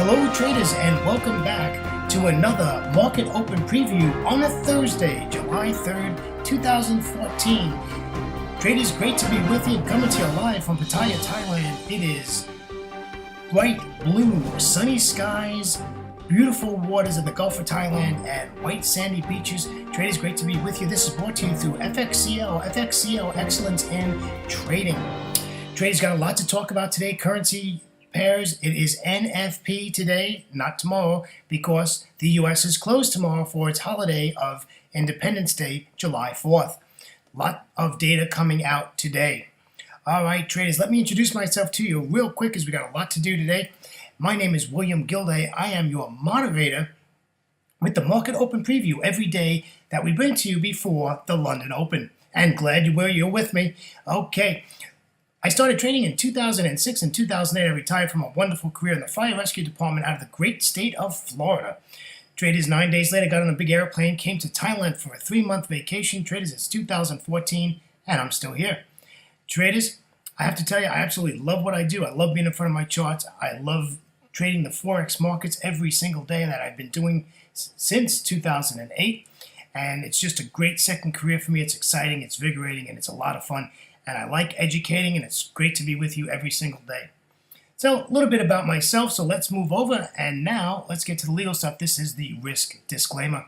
Hello traders and welcome back to another market open preview on a Thursday, July 3rd, 2014. Traders, great to be with you, coming to you live from Pattaya, Thailand. It is bright blue, sunny skies, beautiful waters of the Gulf of Thailand, and white sandy beaches. Traders, great to be with you. This is brought to you through FXCL Excellence in Trading. Traders, got a lot to talk about today. Currency pairs. It is NFP today, not tomorrow, because the U.S. is closed tomorrow for its holiday of Independence Day, July 4th. Lot of data coming out today. All right, traders, let me introduce myself to you real quick as we got a lot to do today. My name is William Gilday. I am your moderator with the Market Open Preview every day that we bring to you before the London Open. And glad you're with me. Okay. I started trading in 2006 and 2008. I retired from a wonderful career in the fire rescue department out of the great state of Florida. Traders, 9 days later, got on a big airplane, came to Thailand for a 3-month vacation. Traders, it's 2014, and I'm still here. Traders, I have to tell you, I absolutely love what I do. I love being in front of my charts. I love trading the Forex markets every single day that I've been doing since 2008. And it's just a great second career for me. It's exciting, it's invigorating, and it's a lot of fun. And I like educating, and it's great to be with you every single day. So a little bit about myself, so let's move over, and now let's get to the legal stuff. This is the risk disclaimer.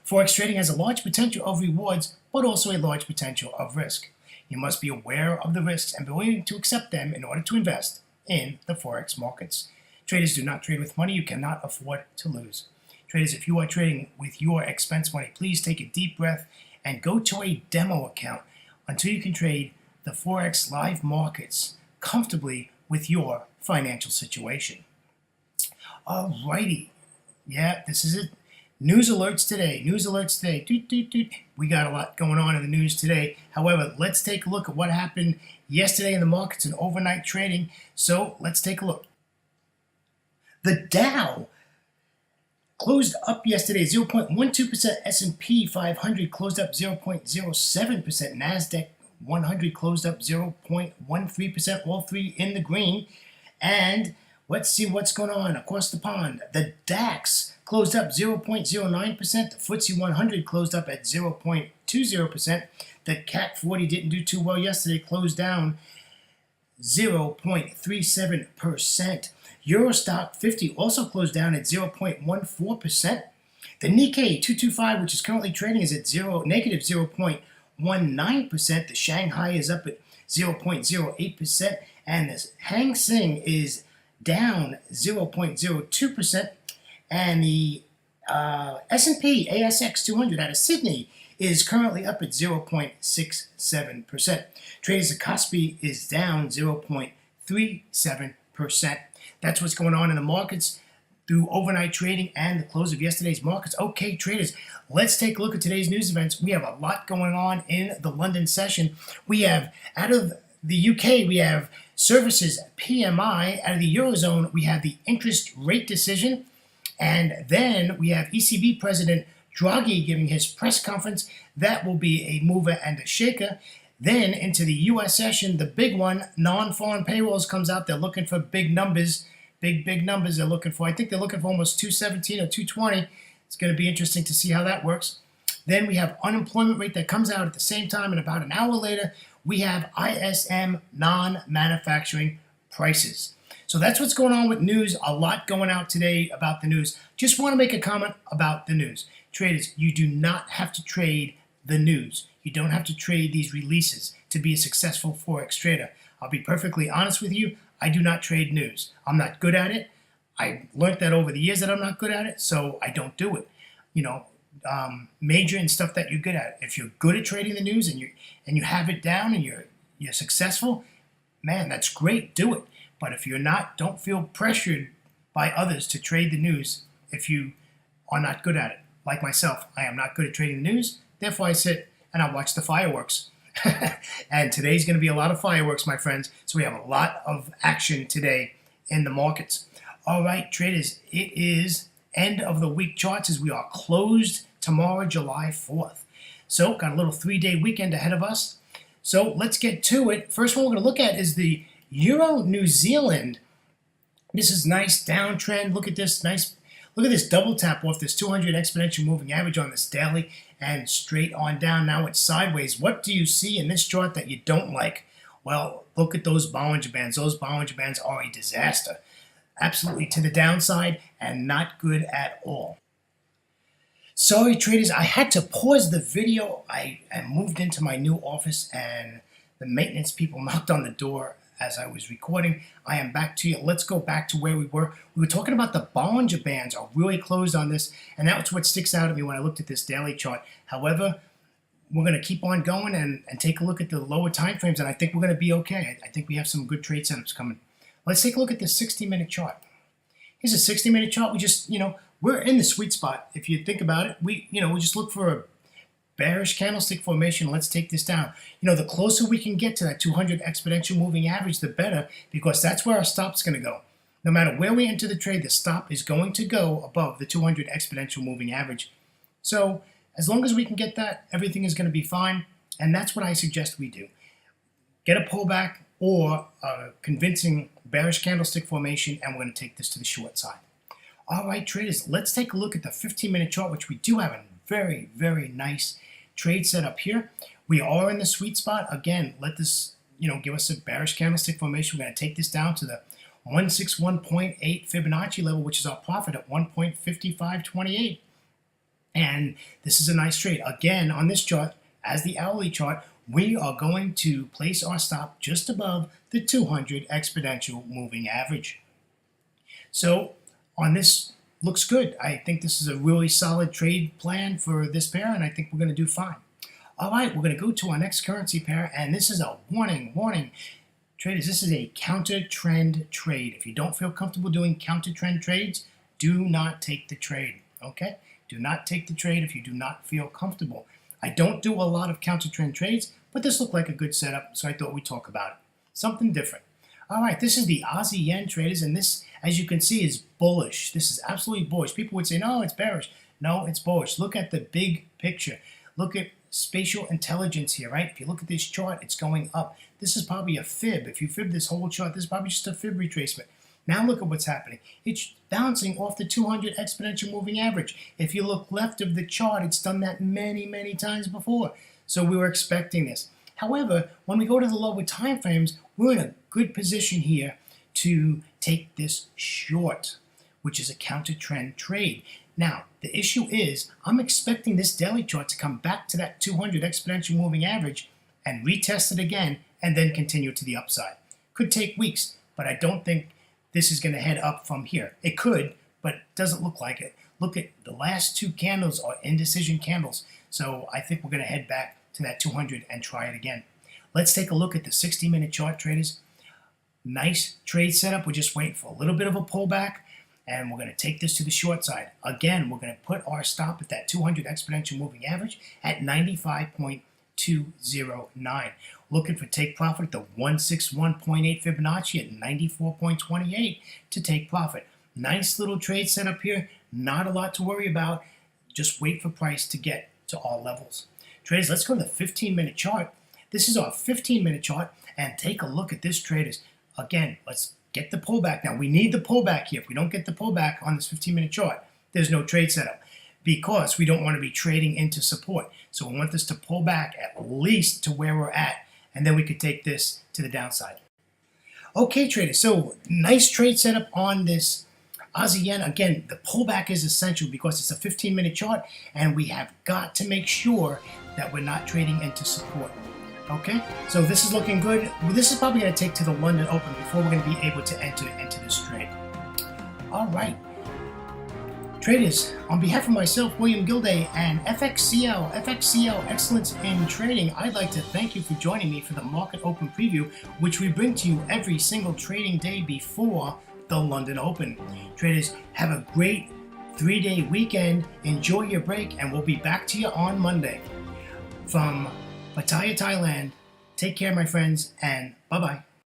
Forex trading has a large potential of rewards, but also a large potential of risk. You must be aware of the risks and be willing to accept them in order to invest in the Forex markets. Traders, do not trade with money you cannot afford to lose. Traders, if you are trading with your expense money, please take a deep breath and go to a demo account until you can trade the Forex live markets comfortably with your financial situation. Alrighty, yeah, this is it. News alerts today. We got a lot going on in the news today. However, let's take a look at what happened yesterday in the markets and overnight trading. So let's take a look. The Dow closed up yesterday 0.12%. S&P 500 closed up 0.07%. NASDAQ 100 closed up 0.13%, all three in the green. And let's see what's going on across the pond. The DAX closed up 0.09%. The FTSE 100 closed up at 0.20%. The CAC 40 didn't do too well yesterday, closed down 0.37%. Eurostock 50 also closed down at 0.14%. The Nikkei 225, which is currently trading, is at negative 0.19%. The Shanghai is up at 0.08%, and the Hang Seng is down 0.02%, and the S&P ASX 200 out of Sydney is currently up at 0.67%. Traders, the Kospi is down 0.37%. That's what's going on in the markets through overnight trading and the close of yesterday's markets. Okay, traders, let's take a look at today's news events. We have a lot going on in the London session. We have, out of the UK, we have services PMI. Out of the Eurozone, we have the interest rate decision. And then we have ECB President Draghi giving his press conference. That will be a mover and a shaker. Then into the US session, the big one, non-foreign payrolls comes out. They're looking for big numbers. Big numbers they're looking for. I think they're looking for almost 217 or 220. It's going to be interesting to see how that works. Then we have unemployment rate that comes out at the same time, and about an hour later, we have ISM non-manufacturing prices. So that's what's going on with news. A lot going out today about the news. Just want to make a comment about the news. Traders, you do not have to trade the news. You don't have to trade these releases to be a successful Forex trader. I'll be perfectly honest with you. I do not trade news. I'm not good at it. I learned that over the years that I'm not good at it, so I don't do it. You know, major in stuff that you're good at. If you're good at trading the news and you have it down and you're successful, man, that's great. Do it. But if you're not, don't feel pressured by others to trade the news if you are not good at it. Like myself, I am not good at trading the news. Therefore, I sit and I watch the fireworks. And today's going to be a lot of fireworks, my friends. So we have a lot of action today in the markets. All right, traders, it is end of the week charts as we are closed tomorrow, July 4th. So got a little 3-day weekend ahead of us. So let's get to it. First one we're going to look at is the Euro New Zealand This is nice downtrend. Look at this nice. Look at this double tap off this 200 exponential moving average on this daily and straight on down. Now it's sideways. What do you see in this chart that you don't like? Well, look at those Bollinger Bands. Those Bollinger Bands are a disaster. Absolutely to the downside and not good at all. Sorry, traders, I had to pause the video. I moved into my new office and the maintenance people knocked on the door as I was recording. I am back to you. Let's go back to where we were. We were talking about the Bollinger Bands are really closed on this, and that's what sticks out at me when I looked at this daily chart. However, we're going to keep on going and take a look at the lower time frames, and I think we're going to be okay. I think we have some good trade setups coming. Let's take a look at the 60-minute chart. Here's a 60-minute chart. We just, we're in the sweet spot. If you think about it, we just look for a bearish candlestick formation. Let's take this down. The closer we can get to that 200 exponential moving average, the better, because that's where our stop's going to go. No matter where we enter the trade, the stop is going to go above the 200 exponential moving average. So as long as we can get that, everything is going to be fine. And that's what I suggest we do. Get a pullback or a convincing bearish candlestick formation, and we're going to take this to the short side. All right, traders, let's take a look at the 15-minute chart, which we do have a very, very nice trade set up here. We are in the sweet spot. Again, let this, give us a bearish candlestick formation. We're going to take this down to the 161.8 Fibonacci level, which is our profit at 1.5528. And this is a nice trade. Again, on this chart, as the hourly chart, we are going to place our stop just above the 200 exponential moving average. So on this, looks good. I think this is a really solid trade plan for this pair, and I think we're going to do fine. All right, we're going to go to our next currency pair, and this is a warning. Traders, this is a counter trend trade. If you don't feel comfortable doing counter trend trades, do not take the trade, okay? Do not take the trade if you do not feel comfortable. I don't do a lot of counter trend trades, but this looked like a good setup, so I thought we'd talk about it. Something different. All right, this is the Aussie Yen, traders, and this, as you can see, is bullish. This is absolutely bullish. People would say, no, it's bearish. No, it's bullish. Look at the big picture. Look at spatial intelligence here, right? If you look at this chart, it's going up. This is probably a fib. If you fib this whole chart, this is probably just a fib retracement. Now look at what's happening. It's bouncing off the 200 exponential moving average. If you look left of the chart, it's done that many, many times before. So we were expecting this. However, when we go to the lower time frames, we're in a good position here to take this short, which is a counter trend trade. Now, the issue is I'm expecting this daily chart to come back to that 200 exponential moving average and retest it again and then continue to the upside. Could take weeks, but I don't think this is going to head up from here. It could, but it doesn't look like it. Look at the last two candles are indecision candles. So I think we're going to head back to that 200 and try it again. Let's take a look at the 60-minute chart, traders. Nice trade setup. We're just waiting for a little bit of a pullback, and we're going to take this to the short side. Again, we're going to put our stop at that 200 exponential moving average at 95.209. Looking for take profit at the 161.8 Fibonacci at 94.28 to take profit. Nice little trade setup here. Not a lot to worry about. Just wait for price to get to all levels. Traders, let's go to the 15-minute chart. This is our 15-minute chart, and take a look at this, traders. Again, let's get the pullback. Now, we need the pullback here. If we don't get the pullback on this 15-minute chart, there's no trade setup because we don't want to be trading into support. So we want this to pull back at least to where we're at, and then we could take this to the downside. Okay, traders, so nice trade setup on this Aussie Yen. Again, the pullback is essential because it's a 15-minute chart, and we have got to make sure that we're not trading into support. Okay, so this is looking good. This is probably going to take to the London Open before we're going to be able to enter into this trade. All right. Traders, on behalf of myself, William Gilday, and FXCL Excellence in Trading, I'd like to thank you for joining me for the Market Open Preview, which we bring to you every single trading day before the London Open. Traders, have a great 3-day weekend. Enjoy your break, and we'll be back to you on Monday. From Pattaya, Thailand, take care, my friends, and bye-bye.